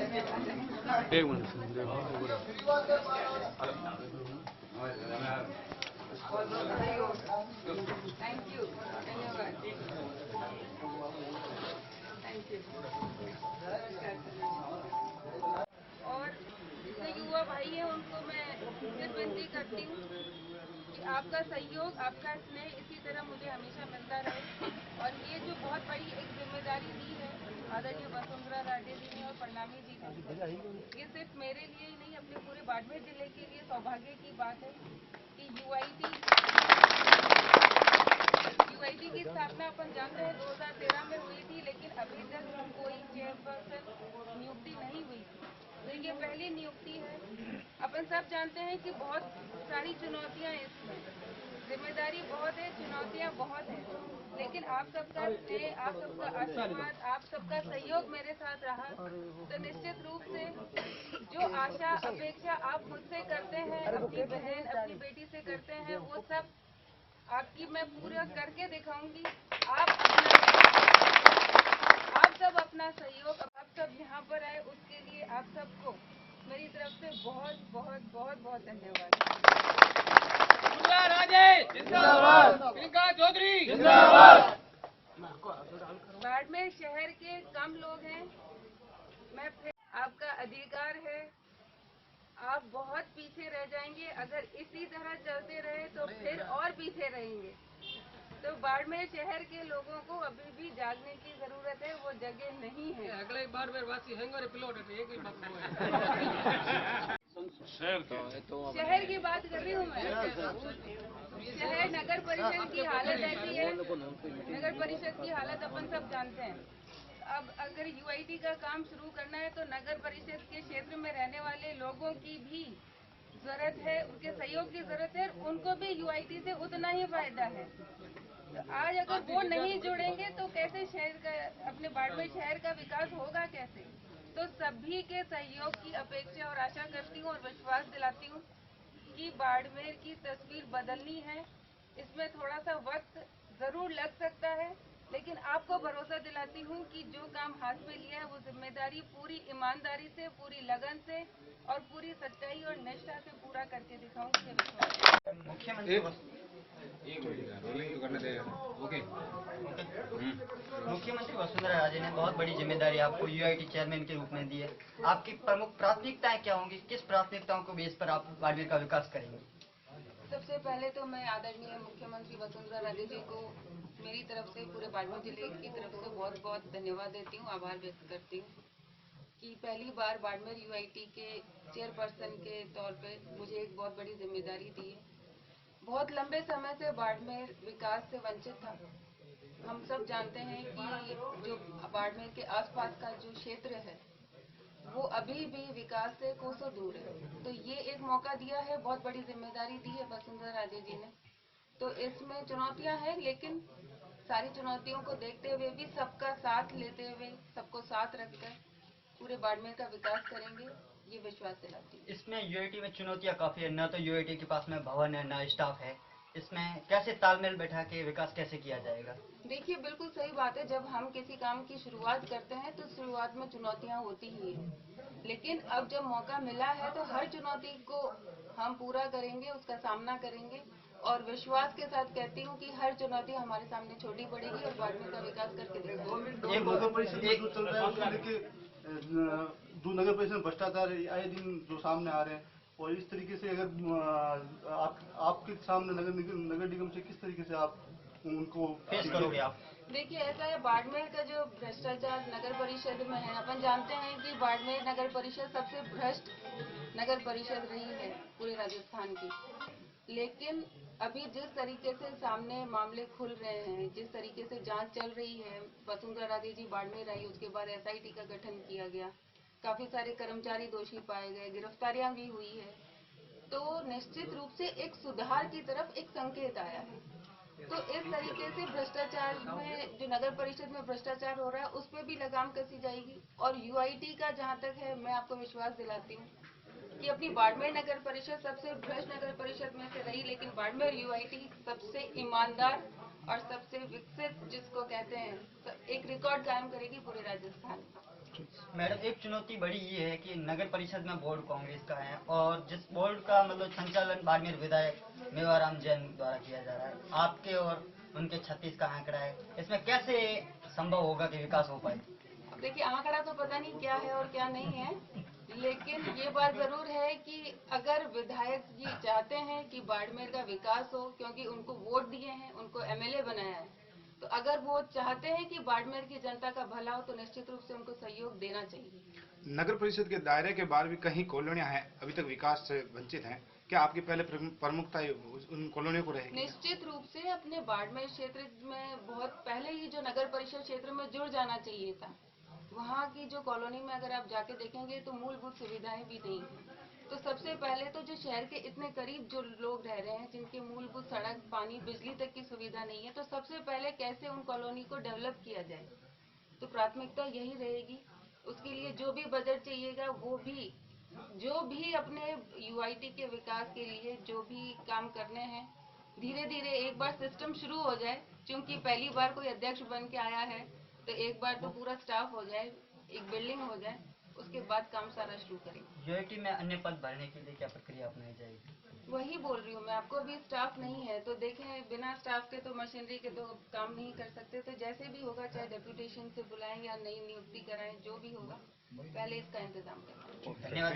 एक minute thank you, धन्यवाद, thank you. और जो युवा भाई हैं उनको मैं फिर विनती करती हूँ कि आपका सहयोग, आपका स्नेह इसी तरह मुझे हमेशा मिलता रहे। और ये जो बहुत बड़ी एक जिम्मेदारी दी है आदरणीय वसुंधरा राजे जी ने और परनामी जी ने, ये सिर्फ मेरे लिए ही नहीं, अपने पूरे बाड़मेर जिले के लिए सौभाग्य की बात है कि यूआईटी की स्थापना अपन जानते हैं 2013 में हुई थी, लेकिन अभी तक कोई चेयरपर्सन नियुक्ति नहीं हुई थी, तो ये पहली नियुक्ति है। अपन सब जानते हैं कि बहुत सारी चुनौतियां इसमें, जिम्मेदारी बहुत है, चुनौतियां बहुत है, लेकिन आप सबका स्नेह, आप सबका आशीर्वाद, आप सबका सहयोग मेरे साथ रहा, तो निश्चित रूप से जो आशा अपेक्षा आप मुझसे करते हैं, अपनी बहन, अपनी बेटी से करते हैं, वो सब आपकी मैं पूरा करके दिखाऊंगी। आप सब अपना सहयोग, आप सब यहाँ पर आए, उसके लिए आप सबको मेरी तरफ से बहुत बहुत बहुत बहुत धन्यवाद। जिंदाबाद, प्रियंका चौधरी जिंदाबाद। बाड़मेर शहर के कम लोग हैं, मैं फिर आपका अधिकार है, आप बहुत पीछे रह जाएंगे, अगर इसी तरह चलते रहे तो फिर और पीछे रहेंगे। तो बाड़मेर शहर के लोगों को अभी भी जागने की जरूरत है, वो जगह नहीं है। अगले बाड़मेर वासी हैंगर पिलोट है, एक ही बात शहर की बात कर रही हूँ मैं। शहर नगर परिषद की हालत ऐसी है, नगर परिषद की हालत अपन सब जानते हैं। अब अगर यूआईटी का काम शुरू करना है तो नगर परिषद के क्षेत्र में रहने वाले लोगों की भी जरूरत है, उनके सहयोग की जरूरत है, उनको भी यूआईटी से उतना ही फायदा है। तो आज अगर वो नहीं जुड़ेंगे तो कैसे शहर का, अपने बाड़मेर शहर का विकास होगा कैसे? तो सभी के सहयोग की अपेक्षा और आशा करती हूँ और विश्वास दिलाती हूँ कि बाड़मेर की तस्वीर बदलनी है। इसमें थोड़ा सा वक्त जरूर लग सकता है, लेकिन आपको भरोसा दिलाती हूँ कि जो काम हाथ में लिया है वो जिम्मेदारी पूरी ईमानदारी से, पूरी लगन से और पूरी सच्चाई और निष्ठा से पूरा करके दिखाऊंगी। मुख्यमंत्री वसुंधरा राजे ने बहुत बड़ी जिम्मेदारी आपको यूआईटी चेयरमैन के रूप में दी है। आपकी प्रमुख प्राथमिकताएं क्या होंगी? किस प्राथमिकताओं को बेस पर आप बाड़मेर का विकास करेंगे? सबसे पहले तो मैं आदरणीय मुख्यमंत्री वसुंधरा राजे जी को मेरी तरफ से, पूरे बाड़मेर जिले की तरफ से बहुत बहुत धन्यवाद देती हूँ, आभार व्यक्त करती हूँ कि पहली बार बाड़मेर यूआईटी के चेयरपर्सन के तौर पे मुझे एक बहुत बड़ी जिम्मेदारी दी है। बहुत लंबे समय से बाड़मेर विकास से वंचित था। हम सब जानते हैं कि जो बाड़मेर के आसपास का जो क्षेत्र है वो अभी भी विकास से कोसों दूर है। तो ये एक मौका दिया है, बहुत बड़ी जिम्मेदारी दी है वसुंधरा राजे जी ने। तो इसमें चुनौतियां हैं, लेकिन सारी चुनौतियों को देखते हुए भी सबका साथ लेते हुए, सबको साथ रखकर पूरे बाड़मेर का विकास करेंगे, ये विश्वास दिलाती हूँ। इसमें यूआईटी में चुनौतियां काफी है, न तो यूआईटी के पास में भवन है, न स्टाफ है। इसमें कैसे तालमेल बैठा के विकास कैसे किया जाएगा? देखिए, बिल्कुल सही बात है। जब हम किसी काम की शुरुआत करते हैं तो शुरुआत में चुनौतियां होती ही हैं, लेकिन अब जब मौका मिला है तो हर चुनौती को हम पूरा करेंगे, उसका सामना करेंगे और विश्वास के साथ कहती हूँ कि हर चुनौती हमारे सामने छोटी पड़ेगी और बाड़मेर का विकास करके दिखाएंगे। नगर परिषद में जो चल रहा है उसको लेके जो नगर परिषद भ्रष्टाचार आए दिन जो सामने आ रहे हैं, और इस तरीके से अगर आपके सामने नगर निगम से किस तरीके से आप उनको फेस करोगे आप? देखिए, ऐसा है, बाड़मेर का जो भ्रष्टाचार नगर परिषद में है, अपन जानते हैं कि बाड़मेर नगर परिषद सबसे भ्रष्ट नगर परिषद रही है पूरे राजस्थान की। लेकिन अभी जिस तरीके से सामने मामले खुल रहे हैं, जिस तरीके से जांच चल रही है, वसुंधरा राजे जी बाड़मेर आई, उसके बाद एसआईटी का गठन किया गया, काफी सारे कर्मचारी दोषी पाए गए, गिरफ्तारियां भी हुई है, तो निश्चित रूप से एक सुधार की तरफ एक संकेत आया है। तो इस तरीके से भ्रष्टाचार में, जो नगर परिषद में भ्रष्टाचार हो रहा है, उस पर भी लगाम कसी जाएगी। और यूआईटी का जहां तक है, मैं आपको विश्वास दिलाती हूँ कि अपनी बाड़मेर नगर परिषद सबसे भ्रष्ट नगर परिषद में से रही, लेकिन बाड़मेर यूआईटी सबसे ईमानदार और सबसे विकसित, जिसको कहते हैं, एक रिकॉर्ड कायम करेगी पूरे राजस्थान में। मैडम, एक चुनौती बड़ी ये है कि नगर परिषद में बोर्ड कांग्रेस का है और जिस बोर्ड का मतलब संचालन बाड़मेर विधायक मेवाराम जैन द्वारा किया जा रहा है, आपके और उनके 36 का आंकड़ा है, इसमें कैसे संभव होगा कि विकास हो पाए? अब देखिए, आंकड़ा तो पता नहीं क्या है और क्या नहीं है, लेकिन ये बात जरूर है कि अगर विधायक जी चाहते हैं कि बाड़मेर का विकास हो, क्योंकि उनको वोट दिए हैं, उनको एमएलए बनाया है, तो अगर वो चाहते हैं कि बाड़मेर की जनता का भला हो तो निश्चित रूप से उनको सहयोग देना चाहिए। नगर परिषद के दायरे के बाहर भी कहीं कॉलोनियां हैं अभी तक विकास से वंचित हैं, क्या आपकी पहले प्रमुखता उन कॉलोनियों को रहेगी? निश्चित रूप से अपने बाड़मेर क्षेत्र में बहुत पहले ही जो नगर परिषद क्षेत्र में जुड़ जाना चाहिए था। वहाँ की जो कॉलोनी में अगर आप जाके देखेंगे तो मूलभूत सुविधाएं भी नहीं है। तो सबसे पहले तो जो शहर के इतने करीब जो लोग रह रहे हैं, जिनके मूलभूत सड़क, पानी, बिजली तक की सुविधा नहीं है, तो सबसे पहले कैसे उन कॉलोनी को डेवलप किया जाए, तो प्राथमिकता यही रहेगी। उसके लिए जो भी बजट चाहिएगा, वो भी जो भी अपने यूआईटी के विकास के लिए जो भी काम करने हैं, धीरे धीरे एक बार सिस्टम शुरू हो जाए, क्योंकि पहली बार कोई अध्यक्ष बन के आया है, तो एक बार तो पूरा स्टाफ हो जाए, एक बिल्डिंग हो जाए, उसके बाद काम सारा शुरू करेंगे। यूआईटी में अन्य पद भरने के लिए क्या प्रक्रिया अपनाई जाएगी? वही बोल रही हूँ मैं आपको, अभी स्टाफ नहीं है, तो देखें बिना स्टाफ के तो मशीनरी के तो काम नहीं कर सकते, तो जैसे भी होगा, चाहे डेप्यूटेशन से बुलाएं या नई नियुक्ति कराएं, जो भी होगा, पहले इसका इंतजाम करें। धन्यवाद।